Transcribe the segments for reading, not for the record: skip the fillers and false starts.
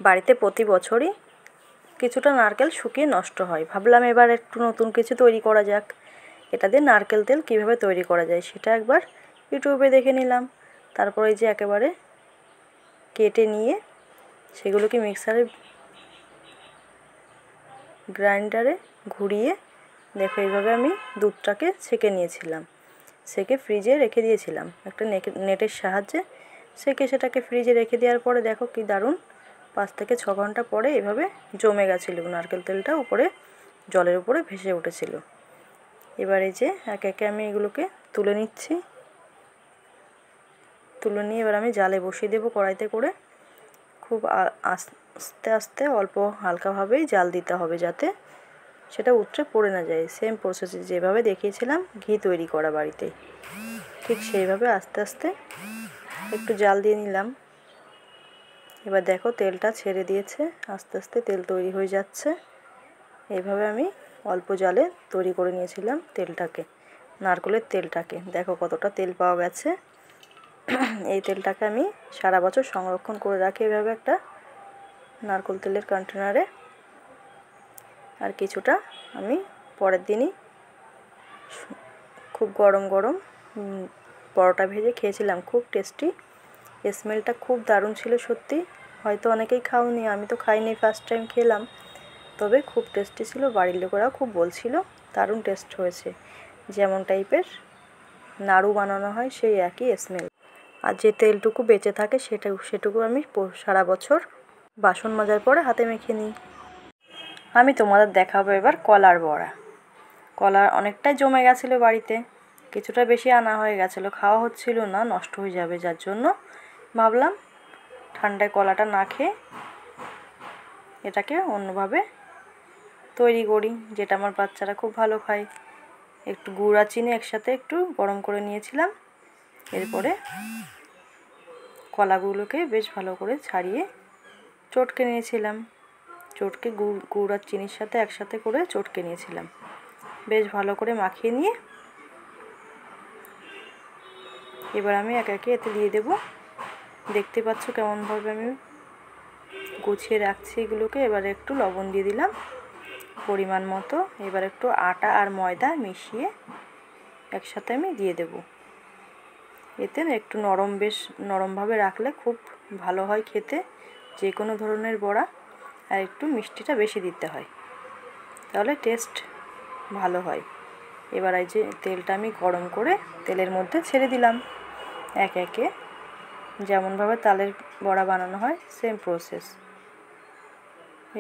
বাড়িতে প্রতি বছরই কিছুটা নারকেল শুকিয়ে নষ্ট হয়। ভাবলাম এবার একটু নতুন কিছু তৈরি করা যাক। এটা দিয়ে নারকেল তেল কীভাবে তৈরি করা যায় সেটা একবার ইউটিউবে দেখে নিলাম। তারপরে যে একেবারে কেটে নিয়ে সেগুলোকে মিক্সারে গ্রাইন্ডারে ঘুরিয়ে দেখো এইভাবে আমি দুধটাকে ছেঁকে নিয়েছিলাম। ছেঁকে ফ্রিজে রেখে দিয়েছিলাম একটা নেটের সাহায্যে ছেঁকে সেটাকে ফ্রিজে রেখে দেওয়ার পরে দেখো কি দারুণ 5 থেকে 6 ঘন্টা পরে এভাবে জমে গেছিলো নারকেল তেলটা উপরে জলের উপরে ভেসে উঠেছিল। এবার এই যে একে একে আমি এগুলোকে তুলে নিচ্ছি। তুলে নিয়ে এবার আমি জালে বসিয়ে দেবো কড়াইতে করে। খুব আস্তে আস্তে অল্প হালকাভাবেই জাল দিতে হবে যাতে সেটা উতরে পড়ে না যায়। সেম প্রসেসে যেভাবে দেখিয়েছিলাম ঘি তৈরি করা বাড়িতে, ঠিক সেইভাবে আস্তে আস্তে একটু জাল দিয়ে নিলাম। এবার দেখো তেলটা ছেড়ে দিয়েছে, আস্তে আস্তে তেল তৈরি হয়ে যাচ্ছে। এইভাবে আমি অল্প জালে তৈরি করে নিয়েছিলাম তেলটাকে, নারকেলের তেলটাকে। দেখো কতটা তেল পাওয়া গেছে। এই তেলটাকে আমি সারা বছর সংরক্ষণ করে রাখি এভাবে একটা নারকেল তেলের কন্টেনারে। আর কিছুটা আমি পরের দিনই খুব গরম গরম পরোটা ভেজে খেয়েছিলাম। খুব টেস্টি, স্মেলটা খুব দারুণ ছিল সত্যি। হয়তো অনেকেই খাওনি, আমি তো খাইনি, ফার্স্ট টাইম খেলাম, তবে খুব টেস্টি ছিল। বাড়ির লোকেরাও খুব বলছিল দারুণ টেস্ট হয়েছে। যেমন টাইপের নাড়ু বানানো হয় সেই একই স্মেল। আর যে তেলটুকু বেঁচে থাকে সেটুকু আমি সারা বছর বাসন মাজার পরে হাতে মেখে নিই। আমি তোমাদের দেখাবো এবার কলার বড়া। কলা অনেকটাই জমে গেছিলো বাড়িতে, কিছুটা বেশি আনা হয়ে গেছিলো, খাওয়া হচ্ছিল না, নষ্ট হয়ে যাবে, যার জন্য ভাবলাম ঠান্ডায় কলাটা না খেয়ে এটাকে অন্যভাবে তৈরি করি, যেটা আমার বাচ্চারা খুব ভালো খায়। একটু গুড় আর চিনি একসাথে একটু গরম করে নিয়েছিলাম। এরপরে কলাগুলোকে বেশ ভালো করে ছাড়িয়ে চটকে নিয়েছিলাম। চটকে গুড় আর চিনির সাথে একসাথে করে চটকে নিয়েছিলাম। বেশ ভালো করে মাখিয়ে নিয়ে এবার আমি একে একে এতে দিয়ে দেব। দেখতে পাচ্ছ কেমনভাবে আমি গুছিয়ে রাখছি এগুলোকে। এবারে একটু লবণ দিয়ে দিলাম পরিমাণ মতো। এবার একটু আটা আর ময়দা মিশিয়ে একসাথে আমি দিয়ে দেব। এতে একটু বেশ নরমভাবে রাখলে খুব ভালো হয় খেতে যে কোনো ধরনের বড়া। আর একটু মিষ্টিটা বেশি দিতে হয়, তাহলে টেস্ট ভালো হয়। এবার এই যে তেলটা আমি গরম করে তেলের মধ্যে ছেড়ে দিলাম একে একে, যেমনভাবে তালের বড়া বানানো হয় সেম প্রসেস।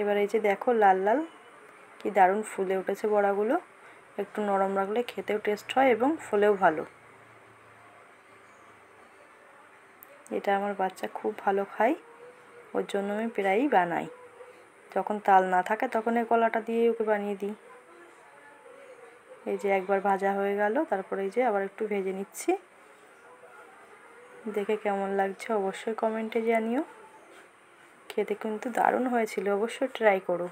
এবার এই যে দেখো লাল লাল কি দারুণ ফুলে উঠেছে বড়াগুলো। একটু নরম রাখলে খেতেও টেস্ট হয় এবং ফুলেও ভালো। এটা আমার বাচ্চা খুব ভালো খায়, ওর জন্য আমি প্রায়ই বানাই। যখন তাল না থাকে তখন এই কলাটা দিয়ে ওকে বানিয়ে দিই। এই যে একবার ভাজা হয়ে গেল, তারপরে এই যে আবার একটু ভেজে নিচ্ছি। দেখে কেমন লাগছে অবশ্যই কমেন্টে জানিও। খেতে কিন্তু দারুণ হয়েছিল, অবশ্যই ট্রাই করো।